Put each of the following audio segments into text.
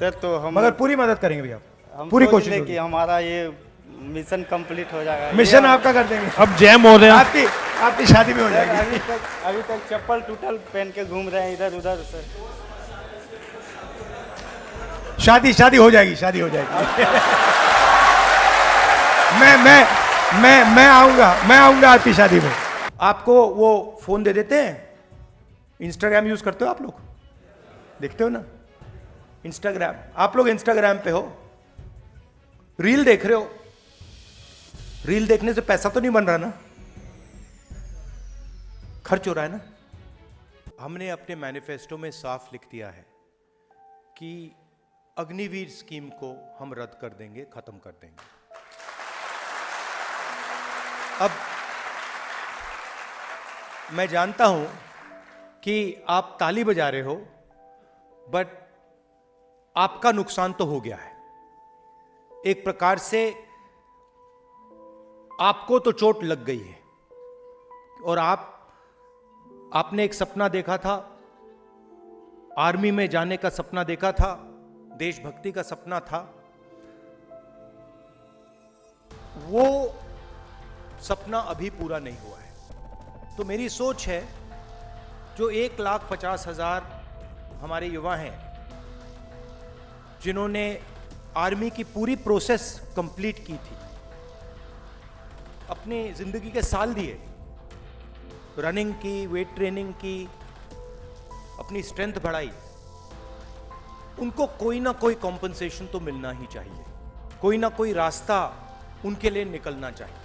Sir तो हम मगर पूरी मदद करेंगे भैया, हम पूरी सोच कोशिश रहे होगी। कि हमारा ये मिशन कंप्लीट हो जाएगा। मिशन ये आपका कर देंगे, अब जैम हो रहे हैं। आपकी शादी में हो सर जाएगी। अभी तक चप्पल टूटल पहन के घूम रहे हैं इधर उधर सर। शादी हो जाएगी, शादी हो जाएगी। मैं आऊंगा आपकी शादी में। आपको वो फोन दे देते हैं। इंस्टाग्राम यूज करते हो आप लोग? देखते हो ना इंस्टाग्राम? आप लोग इंस्टाग्राम पे हो, रील देख रहे हो, रील देखने से पैसा तो नहीं बन रहा ना, खर्च हो रहा है ना। हमने अपने मैनिफेस्टो में साफ लिख दिया है कि अग्निवीर स्कीम को हम रद्द कर देंगे, खत्म कर देंगे। अब मैं जानता हूं कि आप ताली बजा रहे हो, बट आपका नुकसान तो हो गया है एक प्रकार से। आपको तो चोट लग गई है और आपने एक सपना देखा था, आर्मी में जाने का सपना देखा था, देशभक्ति का सपना था। वो सपना अभी पूरा नहीं हुआ है। तो मेरी सोच है, जो 1,50,000 हमारे युवा हैं जिन्होंने आर्मी की पूरी प्रोसेस कंप्लीट की थी, अपनी जिंदगी के साल दिए, रनिंग की, वेट ट्रेनिंग की, अपनी स्ट्रेंथ बढ़ाई, उनको कोई ना कोई कॉम्पनसेशन तो मिलना ही चाहिए, कोई ना कोई रास्ता उनके लिए निकलना चाहिए।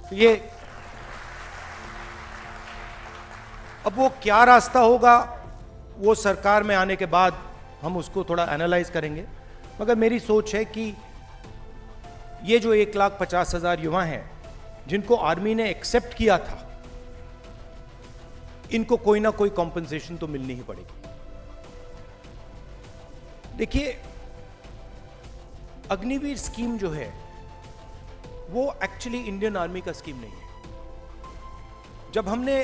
तो ये अब वो क्या रास्ता होगा, वो सरकार में आने के बाद हम उसको थोड़ा एनालाइज करेंगे। मगर मेरी सोच है कि ये जो 1,50,000 युवा हैं जिनको आर्मी ने एक्सेप्ट किया था, इनको कोई ना कोई कॉम्पनसेशन तो मिलनी ही पड़ेगी। देखिए, अग्निवीर स्कीम जो है वो एक्चुअली इंडियन आर्मी का स्कीम नहीं है। जब हमने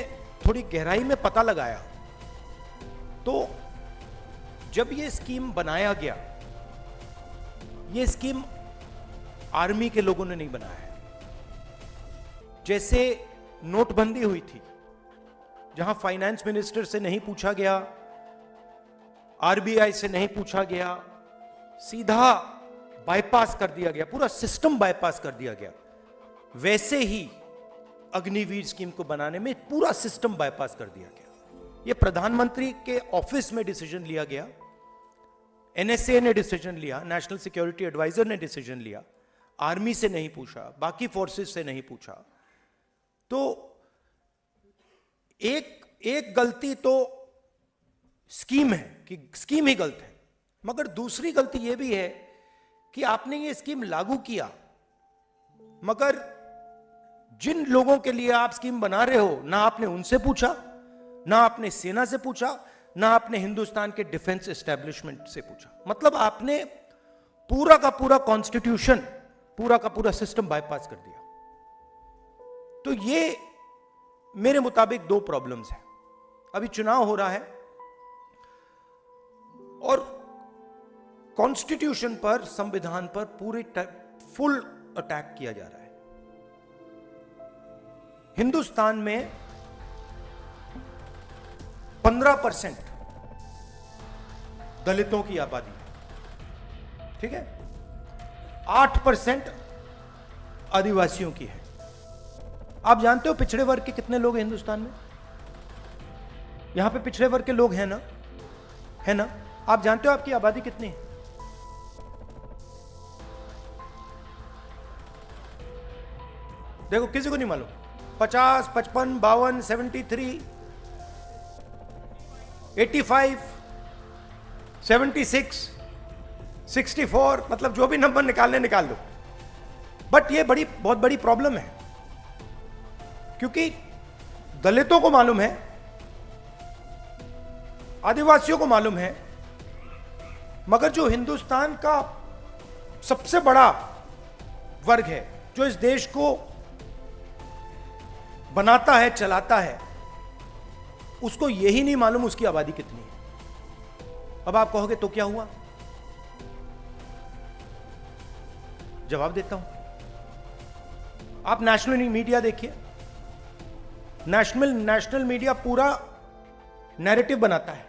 थोड़ी गहराई में पता लगाया तो जब ये स्कीम बनाया गया, ये स्कीम आर्मी के लोगों ने नहीं बनाया है। जैसे नोटबंदी हुई थी, जहां फाइनेंस मिनिस्टर से नहीं पूछा गया, आरबीआई से नहीं पूछा गया, सीधा बाईपास कर दिया गया, पूरा सिस्टम बाईपास कर दिया गया। वैसे ही अग्निवीर स्कीम को बनाने में पूरा सिस्टम बाईपास कर दिया गया। यह प्रधानमंत्री के ऑफिस में डिसीजन लिया गया, एनएसए ने डिसीजन लिया, नेशनल सिक्योरिटी एडवाइजर ने डिसीजन लिया, आर्मी से नहीं पूछा, बाकी फोर्सेस से नहीं पूछा। तो एक गलती तो स्कीम है कि स्कीम ही गलत है, मगर दूसरी गलती यह भी है कि आपने ये स्कीम लागू किया, मगर जिन लोगों के लिए आप स्कीम बना रहे हो, ना आपने उनसे पूछा, ना आपने सेना से पूछा, ना आपने हिंदुस्तान के डिफेंस एस्टेब्लिशमेंट से पूछा। मतलब आपने पूरा का पूरा कॉन्स्टिट्यूशन, पूरा का पूरा सिस्टम बाईपास कर दिया। तो ये मेरे मुताबिक दो प्रॉब्लम्स हैं। अभी चुनाव हो रहा है और कॉन्स्टिट्यूशन पर, संविधान पर पूरी फुल अटैक किया जा रहा है। हिंदुस्तान में 15% दलितों की आबादी है, ठीक है, 8% आदिवासियों की है। आप जानते हो पिछड़े वर्ग के कितने लोग हैं हिंदुस्तान में? यहां पे पिछड़े वर्ग के लोग हैं ना, है ना? आप जानते हो आपकी आबादी कितनी है? देखो, किसी को नहीं मालूम। 50, 55, 52, 73, 85, 76, 64, मतलब जो भी नंबर निकालने निकाल लो। बट ये बहुत बड़ी प्रॉब्लम है, क्योंकि दलितों को मालूम है, आदिवासियों को मालूम है, मगर जो हिंदुस्तान का सबसे बड़ा वर्ग है, जो इस देश को बनाता है, चलाता है, उसको यही नहीं मालूम उसकी आबादी कितनी है। अब आप कहोगे तो क्या हुआ? जवाब देता हूं। आप नेशनल मीडिया देखिए, नेशनल मीडिया पूरा नैरेटिव बनाता है।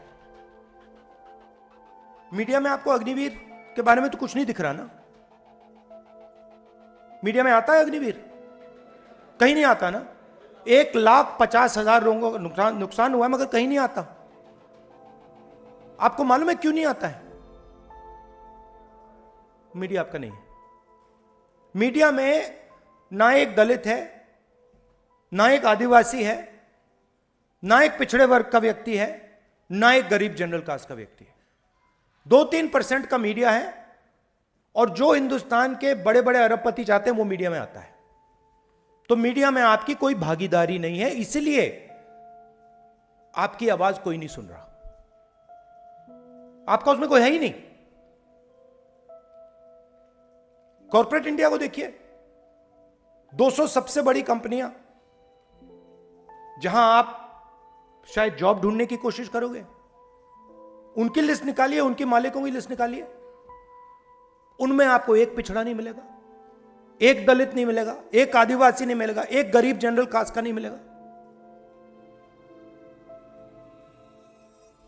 मीडिया में आपको अग्निवीर के बारे में तो कुछ नहीं दिख रहा ना। मीडिया में आता है अग्निवीर? कहीं नहीं आता ना। 1,50,000 लोगों का नुकसान हुआ है, मगर कहीं नहीं आता। आपको मालूम है क्यों नहीं आता है? मीडिया आपका नहीं है। मीडिया में ना एक दलित है, ना एक आदिवासी है, ना एक पिछड़े वर्ग का व्यक्ति है, ना एक गरीब जनरल कास्ट का व्यक्ति है। 2-3% का मीडिया है, और जो हिंदुस्तान के बड़े बड़े अरबपति चाहते हैं वो मीडिया में आता है। तो मीडिया में आपकी कोई भागीदारी नहीं है, इसलिए आपकी आवाज कोई नहीं सुन रहा। आपका उसमें कोई है ही नहीं। कॉर्पोरेट इंडिया को देखिए, 200 सबसे बड़ी कंपनियां, जहां आप शायद जॉब ढूंढने की कोशिश करोगे, उनकी लिस्ट निकालिए, उनके मालिकों की लिस्ट निकालिए, उनमें आपको एक पिछड़ा नहीं मिलेगा, एक दलित नहीं मिलेगा, एक आदिवासी नहीं मिलेगा, एक गरीब जनरल कास्ट का नहीं मिलेगा।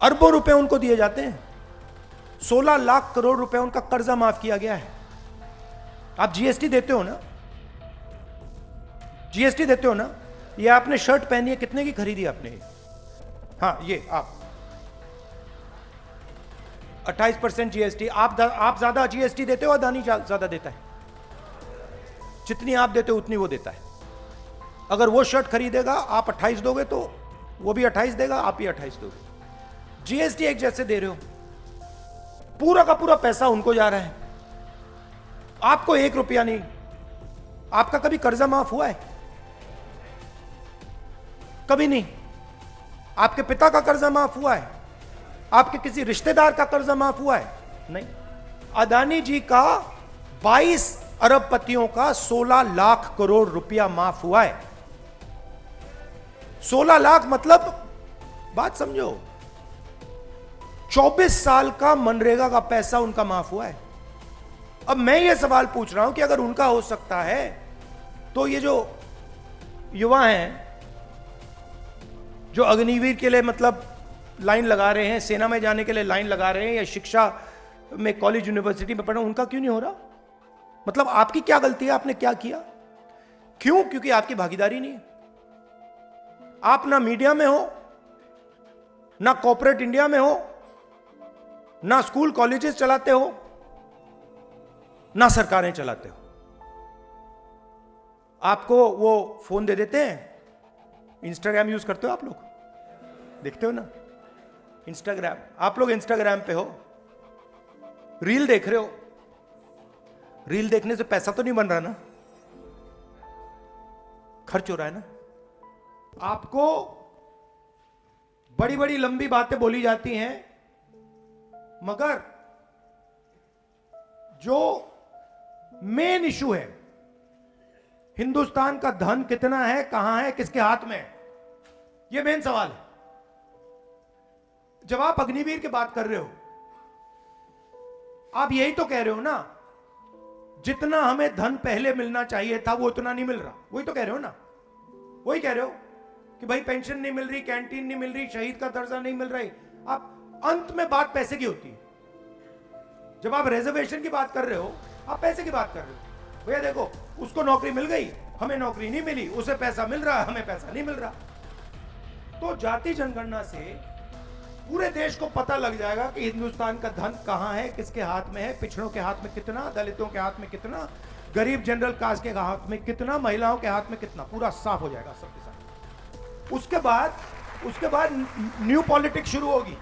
अरबों रुपए उनको दिए जाते हैं। 16 लाख करोड़ रुपए उनका कर्जा माफ किया गया है। आप जीएसटी देते हो ना? जीएसटी देते हो ना? ये आपने शर्ट पहनी है, कितने की खरीदी आपने? हाँ, ये आप 28% जीएसटी। आप ज्यादा जीएसटी देते हो, अदानी ज्यादा देता है? जितनी आप देते हो उतनी वो देता है। अगर वो शर्ट खरीदेगा, आप 28 दोगे तो वो भी 28 देगा, आप भी 28 दोगे। जीएसटी एक जैसे दे रहे हो, पूरा का पूरा पैसा उनको जा रहा है, आपको 1 रुपया नहीं। आपका कभी कर्जा माफ हुआ है? कभी नहीं। आपके पिता का कर्जा माफ हुआ है? आपके किसी रिश्तेदार का कर्जा माफ हुआ है? नहीं। अदानी जी का 22 अरबपतियों का 16 लाख करोड़ रुपया माफ हुआ है। 16 लाख मतलब, बात समझो, 24 साल का मनरेगा का पैसा उनका माफ हुआ है। अब मैं ये सवाल पूछ रहा हूं कि अगर उनका हो सकता है, तो ये जो युवा हैं, जो अग्निवीर के लिए मतलब लाइन लगा रहे हैं, सेना में जाने के लिए लाइन लगा रहे हैं, या शिक्षा में कॉलेज यूनिवर्सिटी में पढ़ रहे हैं, उनका क्यों नहीं हो रहा? मतलब आपकी क्या गलती है? आपने क्या किया? क्यों? क्योंकि आपकी भागीदारी नहीं है। आप ना मीडिया में हो, ना कॉर्पोरेट इंडिया में हो, ना स्कूल कॉलेजेस चलाते हो, ना सरकारें चलाते हो। आपको वो फोन दे देते हैं। इंस्टाग्राम यूज करते हो आप लोग? देखते हो ना इंस्टाग्राम? आप लोग इंस्टाग्राम पे हो, रील देख रहे हो। रील देखने से पैसा तो नहीं बन रहा ना, खर्च हो रहा है ना। आपको बड़ी बड़ी लंबी बातें बोली जाती हैं, मगर जो मेन इशू है, हिंदुस्तान का धन कितना है, कहां है, किसके हाथ में है, यह मेन सवाल है। जब आप अग्निवीर की बात कर रहे हो, आप यही तो कह रहे हो ना, जितना हमें धन पहले मिलना चाहिए था वो उतना नहीं मिल रहा। वही तो कह रहे हो ना? वही कह रहे हो कि भाई पेंशन नहीं मिल रही, कैंटीन नहीं मिल रही, शहीद का दर्जा नहीं मिल रही। आप अंत में बात पैसे की होती है। जब आप रिजर्वेशन की बात कर रहे हो, आप पैसे की बात कर रहे हो। भैया देखो, उसको नौकरी मिल गई, हमें नौकरी नहीं मिली, उसे पैसा मिल रहा, हमें पैसा नहीं मिल रहा। तो जाति जनगणना से पूरे देश को पता लग जाएगा कि हिंदुस्तान का धन कहां है, किसके हाथ में है, पिछड़ों के हाथ में कितना, दलितों के हाथ में कितना, गरीब जनरल कास्ट के हाथ में कितना, महिलाओं के हाथ में कितना, पूरा साफ हो जाएगा सबके साथ। उसके बाद न्यू पॉलिटिक्स शुरू होगी।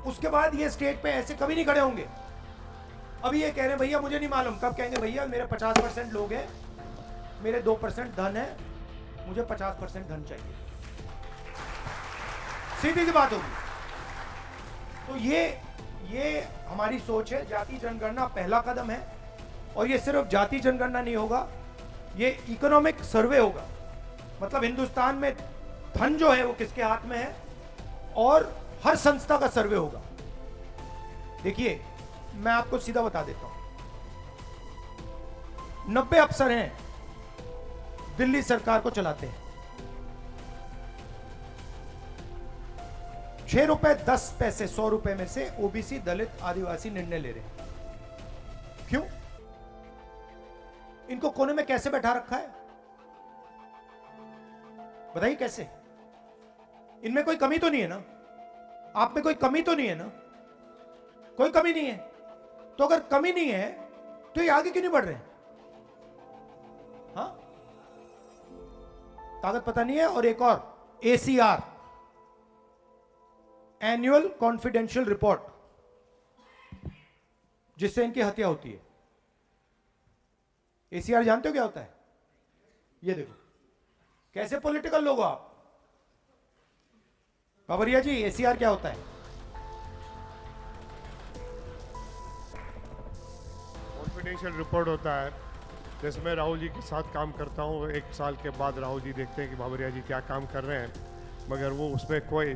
उसके बाद ये स्टेज पे ऐसे कभी नहीं खड़े होंगे। अभी ये कह रहे हैं भैया मुझे नहीं मालूम, कब कहेंगे भैया मेरे 50% लोग हैं, मेरे 2% धन है, मुझे 50% धन चाहिए। सीधी सी बात होगी। तो ये हमारी सोच है। जाति जनगणना पहला कदम है, और ये सिर्फ जाति जनगणना नहीं होगा, ये इकोनॉमिक सर्वे होगा। मतलब हिंदुस्तान में धन जो है वो किसके हाथ में है, और हर संस्था का सर्वे होगा। देखिए, मैं आपको सीधा बता देता हूं, 90 अफसर हैं दिल्ली सरकार को चलाते हैं। 6 रुपए 10 पैसे 100 रुपए में से ओबीसी, दलित, आदिवासी निर्णय ले रहे हैं। क्यों? इनको कोने में कैसे बैठा रखा है? बताइए कैसे? इनमें कोई कमी तो नहीं है ना? आप में कोई कमी तो नहीं है ना? कोई कमी नहीं है। तो अगर कमी नहीं है तो ये आगे क्यों नहीं बढ़ रहे? हाँ, ताकत पता नहीं है। और एक और, एसीआर, एनुअल कॉन्फिडेंशियल रिपोर्ट, जिससे इनकी हत्या होती है। एसीआर जानते हो क्या होता है? ये देखो कैसे पॉलिटिकल लोग हो आप। बाबरिया जी, एसीआर क्या होता है? कॉन्फिडेंशियल रिपोर्ट होता है। जैसे मैं राहुल जी के साथ काम करता हूँ, 1 साल के बाद राहुल जी देखते हैं कि बाबरिया जी क्या काम कर रहे हैं, मगर वो उसमें कोई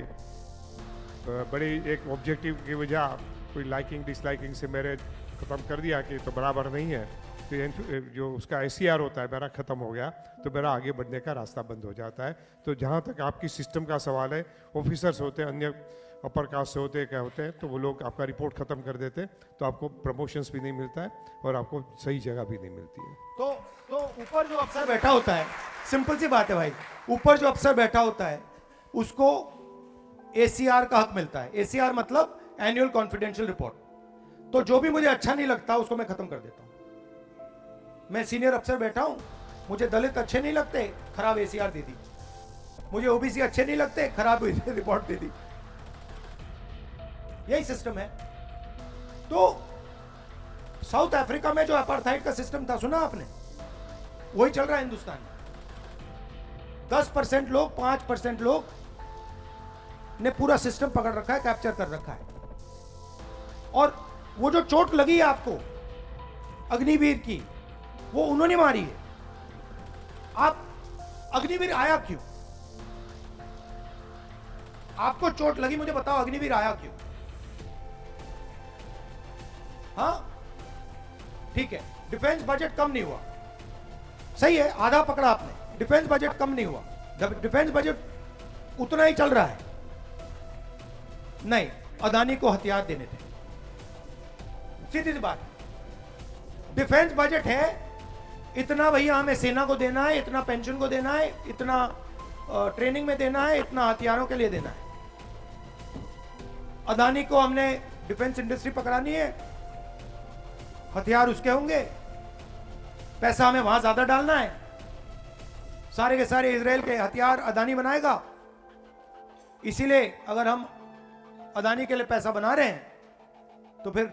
बड़ी एक ऑब्जेक्टिव की वजह कोई लाइकिंग डिसलाइकिंग से मेरे ख़त्म कर दिया कि तो बराबर नहीं है, तो जो उसका एसीआर होता है मेरा ख़त्म हो गया, तो मेरा आगे बढ़ने का रास्ता बंद हो जाता है। तो जहाँ तक आपकी सिस्टम का सवाल है, ऑफिसर्स होते हैं, अन्य अपर कास्ट से होते हैं, क्या होते हैं, तो वो लोग आपका रिपोर्ट ख़त्म कर देते हैं, तो आपको प्रमोशंस भी नहीं मिलता है और आपको सही जगह भी नहीं मिलती है। तो ऊपर जो अफसर बैठा होता है, सिंपल सी बात है भाई, ऊपर जो अफसर बैठा होता है उसको एसीआर का हक मिलता है। एसीआर मतलब एनुअल कॉन्फिडेंशियल रिपोर्ट। तो जो भी मुझे अच्छा नहीं लगता उसको मैं खत्म कर देता हूं। मैं सीनियर अफसर बैठा हूं, मुझे दलित अच्छे नहीं लगते, खराब एसीआर दे दी। मुझे ओबीसी अच्छे नहीं लगते, खराब रिपोर्ट दे दी। यही सिस्टम है। तो साउथ अफ्रीका में जो अपार्थाइड का सिस्टम था, सुना आपने? वही चल रहा है हिंदुस्तान में। 10% लोग, 5% लोग ने पूरा सिस्टम पकड़ रखा है, कैप्चर कर रखा है। और वो जो चोट लगी है आपको अग्निवीर की, वो उन्होंने मारी है। आप, अग्निवीर आया क्यों? आपको चोट लगी, मुझे बताओ अग्निवीर आया क्यों? हाँ ठीक है, डिफेंस बजट कम नहीं हुआ, सही है, आधा पकड़ा आपने। डिफेंस बजट कम नहीं हुआ, डिफेंस बजट उतना ही चल रहा है। नहीं, अदानी को हथियार देने थे, सीधी सी बात। डिफेंस बजट है इतना, भैया हमें सेना को देना है, इतना पेंशन को देना है, इतना ट्रेनिंग में देना है, इतना हथियारों के लिए देना है। अदानी को हमने डिफेंस इंडस्ट्री पकड़ानी है, हथियार उसके होंगे, पैसा हमें वहां ज्यादा डालना है, सारे के सारे इजराइल के हथियार अदानी बनाएगा। इसीलिए अगर हम अदानी के लिए पैसा बना रहे हैं तो फिर